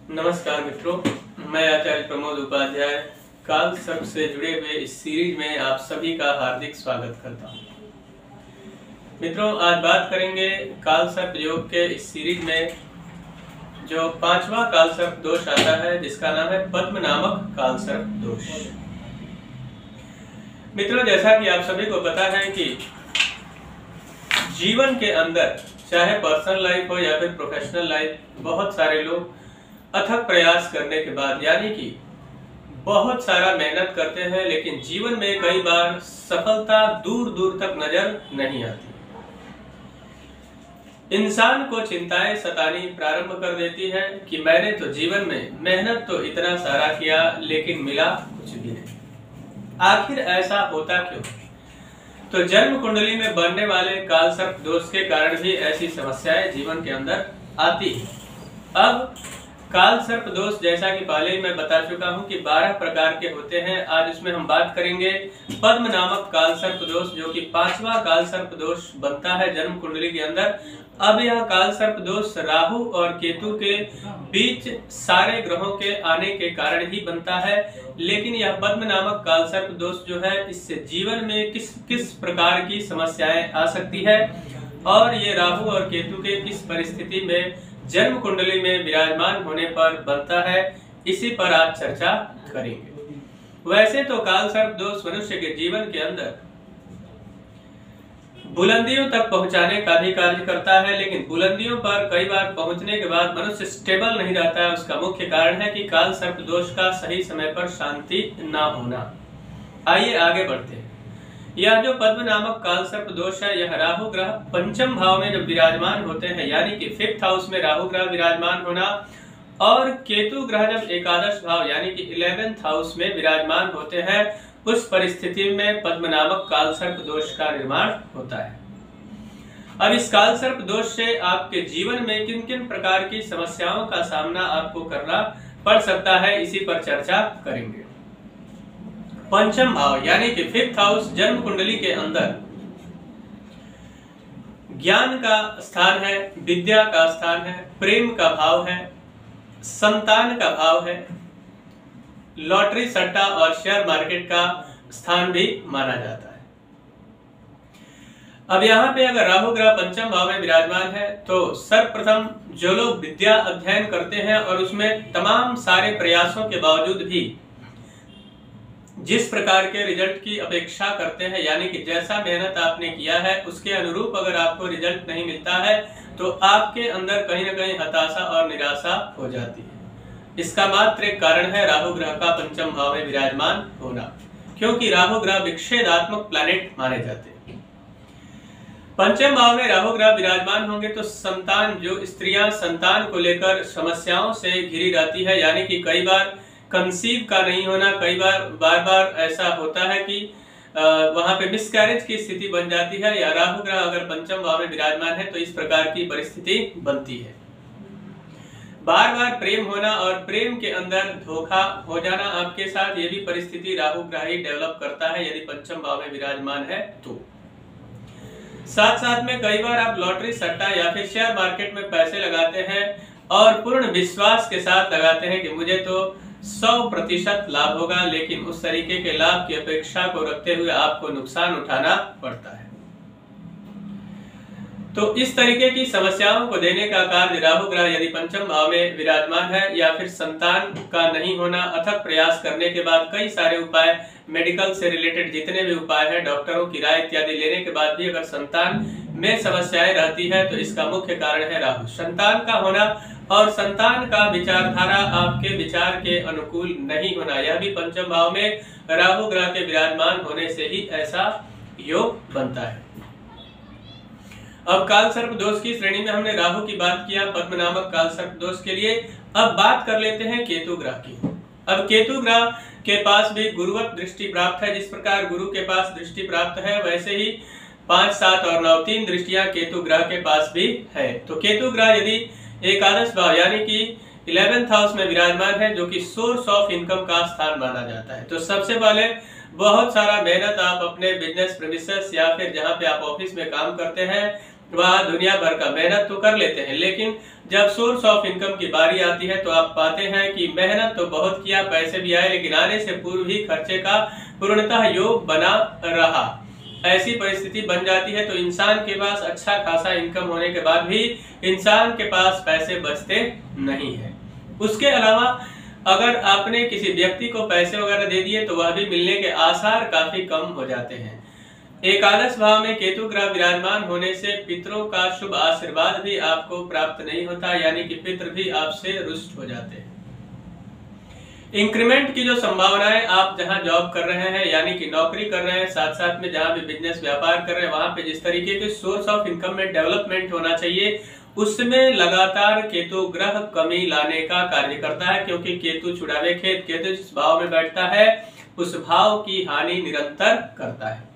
नमस्कार मित्रों, मैं आचार्य प्रमोद उपाध्याय काल सर्प से जुड़े हुए इस सीरीज में आप सभी का हार्दिक स्वागत करता हूं। मित्रों, आज बात करेंगे काल सर्प योग के इस सीरीज में जो 5वां काल सर्प दोष आता है, जिसका नाम है पद्म नामक काल सर्प दोष। मित्रों, जैसा कि आप सभी को पता है कि जीवन के अंदर चाहे पर्सनल लाइफ हो या फिर प्रोफेशनल लाइफ, बहुत सारे लोग अथक प्रयास करने के बाद यानी कि बहुत सारा मेहनत करते हैं, लेकिन जीवन में कई बार सफलता दूर दूर तक नजर नहीं आती। इंसान को चिंताएं सतानी प्रारंभ कर देती है कि मैंने तो जीवन में मेहनत तो इतना सारा किया, लेकिन मिला कुछ भी नहीं। आखिर ऐसा होता क्यों? तो जन्म कुंडली में बनने वाले काल सर्प दोष के कारण भी ऐसी समस्याएं जीवन के अंदर आती है। अब काल सर्प दोष, जैसा कि पहले ही मैं बता चुका हूं कि 12 प्रकार के होते हैं। आज इसमें हम बात करेंगे पद्म नामक काल सर्प दोष, जो कि 5वां काल सर्प दोष बनता है जन्म कुंडली के अंदर। अब यह काल सर्प दोष राहु और केतु के बीच सारे ग्रहों के आने के कारण ही बनता है, लेकिन यह पद्म नामक काल सर्प दोष जो है, इससे जीवन में किस प्रकार की समस्याएं आ सकती है और ये राहु और केतु के किस परिस्थिति में जन्म कुंडली में विराजमान होने पर बनता है, इसी पर आज चर्चा करेंगे। वैसे तो काल सर्प दोष मनुष्य के जीवन के अंदर बुलंदियों तक पहुंचाने का भी कार्य करता है, लेकिन बुलंदियों पर कई बार पहुंचने के बाद मनुष्य स्टेबल नहीं रहता है। उसका मुख्य कारण है कि काल सर्प दोष का सही समय पर शांति ना होना। आइए आगे बढ़ते हैं। यह जो पद्म नामक काल सर्प दोष है, यह राहु ग्रह पंचम भाव में जब विराजमान होते हैं, यानी कि 5th हाउस में राहु ग्रह विराजमान होना, और केतु ग्रह जब एकादश भाव यानी कि 11th हाउस में विराजमान होते हैं, उस परिस्थिति में पद्म नामक काल सर्प दोष का निर्माण होता है। अब इस काल सर्प दोष से आपके जीवन में किन किन प्रकार की समस्याओं का सामना आपको करना पड़ सकता है, इसी पर चर्चा करेंगे। पंचम भाव यानी कि 5th हाउस जन्म कुंडली के अंदर ज्ञान का स्थान है, विद्या का स्थान है, प्रेम का भाव है, संतान का भाव है, लॉटरी सट्टा और शेयर मार्केट का स्थान भी माना जाता है। अब यहाँ पे अगर राहु ग्रह पंचम भाव में विराजमान है, तो सर्वप्रथम जो लोग विद्या अध्ययन करते हैं और उसमें तमाम सारे प्रयासों के बावजूद भी जिस प्रकार के रिजल्ट की अपेक्षा करते हैं, यानी कि जैसा मेहनत आपने किया है उसके अनुरूप अगर आपको रिजल्ट नहीं मिलता है, तो आपके अंदर कहीं ना कहीं हताशा और निराशा हो जाती है। इसका मात्र एक कारण है राहु ग्रह का पंचम भाव में विराजमान होना, क्योंकि राहु ग्रह विक्षेदात्मक प्लैनेट माने जाते हैं। पंचम भाव में राहु ग्रह विराजमान होंगे तो संतान, जो स्त्रियां संतान को लेकर समस्याओं से घिरी रहती है, यानी कि कई बार कंसीव का नहीं होना, कई बार ऐसा होता है कि वहां पे मिसकैरेज की स्थिति बन जाती है, या राहु ग्रह अगर पंचम भाव में विराजमान है तो इस प्रकार की परिस्थिति बनती है। बार बार प्रेम होना और प्रेम के अंदर धोखा हो जाना आपके साथ, ये भी परिस्थिति राहु ग्रह ही डेवलप करता है यदि पंचम भाव में विराजमान है तो। साथ साथ में कई बार आप लॉटरी सट्टा या फिर शेयर मार्केट में पैसे लगाते हैं और पूर्ण विश्वास के साथ लगाते हैं कि मुझे तो 100% लाभ होगा, लेकिन उस तरीके के लाभ की अपेक्षा को रखते हुए आपको नुकसान उठाना पड़ता है। तो इस तरीके की समस्याओं को देने का कार्य राहु ग्रह यदि पंचम भाव में विराजमान है, या फिर संतान का नहीं होना, अथक प्रयास करने के बाद कई सारे उपाय, मेडिकल से रिलेटेड जितने भी उपाय हैं, डॉक्टरों की राय इत्यादि लेने के बाद भी अगर संतान में समस्याएं रहती है, तो इसका मुख्य कारण है राहु। संतान का होना और संतान का विचारधारा आपके विचार के अनुकूल नहीं होना, यह भी पंचम भाव में राहु ग्रह के विराजमान होने से ही ऐसा योग बनता है। अब काल सर्प दोष की श्रेणी में हमने राहु की बात किया पद्म नामक काल सर्प दोष के लिए। अब बात कर लेते हैं केतु ग्रह की। अब केतु ग्रह के पास भी गुरुवत दृष्टि प्राप्त है। जिस प्रकार गुरु के पास दृष्टि प्राप्त है, वैसे ही 5, 7 और 9 3 दृष्टियां केतु ग्रह के पास भी है। तो केतु ग्रह यदि एकादश भाव यानी कि 11th हाउस में विराजमान है, जो कि सोर्स ऑफ इनकम का स्थान माना जाता है, तो सबसे पहले बहुत सारा मेहनत आप अपने बिजनेस प्रीमिसेस या फिर जहां पे आप ऑफिस में काम करते हैं वह दुनिया भर का मेहनत तो कर लेते हैं, लेकिन जब सोर्स ऑफ इनकम की बारी आती है तो आप पाते हैं कि मेहनत तो बहुत किया, पैसे भी आए, लेकिन आने से पूर्व ही खर्चे का पूर्णतः योग बना रहा। ऐसी परिस्थिति बन जाती है तो इंसान के पास अच्छा खासा इनकम होने के बाद भी इंसान के पास पैसे बचते नहीं है। उसके अलावा अगर आपने किसी व्यक्ति को पैसे वगैरह दे दिए तो वह भी मिलने के आसार काफी कम हो जाते हैं। एकादश भाव में केतु ग्रह विराजमान होने से पितरों का शुभ आशीर्वाद भी आपको प्राप्त नहीं होता, यानी कि पितृ भी आपसे रुष्ट हो जाते हैं। इंक्रीमेंट की जो संभावनाएं, आप जहां जॉब कर रहे हैं यानी कि नौकरी कर रहे हैं, साथ साथ में जहां भी बिजनेस व्यापार कर रहे हैं, वहां पे जिस तरीके के सोर्स ऑफ इनकम में डेवलपमेंट होना चाहिए उसमें लगातार केतु ग्रह कमी लाने का कार्य करता है, क्योंकि केतु छुड़ावे खेत, केतु जिस भाव में बैठता है उस भाव की हानि निरंतर करता है।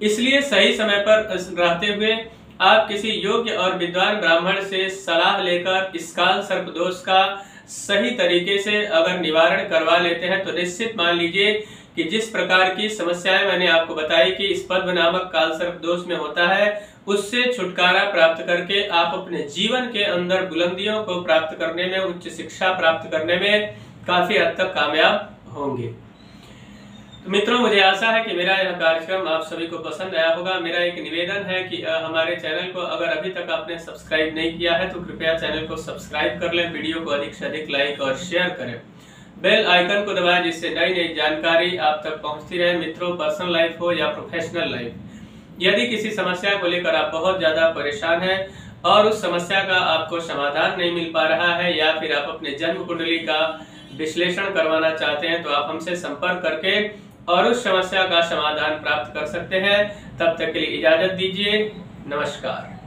इसलिए सही समय पर रहते हुए आप किसी योग्य और विद्वान ब्राह्मण से सलाह लेकर इस काल सर्प दोष का सही तरीके से अगर निवारण करवा लेते हैं तो निश्चित मान लीजिए कि जिस प्रकार की समस्याएं मैंने आपको बताई कि इस पद्म नामक काल सर्प दोष में होता है, उससे छुटकारा प्राप्त करके आप अपने जीवन के अंदर बुलंदियों को प्राप्त करने में, उच्च शिक्षा प्राप्त करने में काफी हद तक कामयाब होंगे। तो मित्रों, मुझे आशा है कि मेरा यह कार्यक्रम आप सभी को पसंद आया होगा। मेरा एक निवेदन है कि हमारे चैनल को अगर अभी तक आपने सब्सक्राइब नहीं किया है तो कृपया चैनल को सब्सक्राइब कर लें, वीडियो को अधिक से अधिक लाइक और शेयर करें, बेल आइकन को दबाएं जिससे नई नई जानकारी आप तक पहुंचती रहे। मित्रों, पर्सनल लाइफ हो या प्रोफेशनल लाइफ, यदि किसी समस्या को लेकर आप बहुत ज्यादा परेशान हैं और उस समस्या का आपको समाधान नहीं मिल पा रहा है, या फिर आप अपने जन्म कुंडली का विश्लेषण करवाना चाहते हैं, तो आप हमसे संपर्क करके और उस समस्या का समाधान प्राप्त कर सकते हैं। तब तक के लिए इजाजत दीजिए। नमस्कार।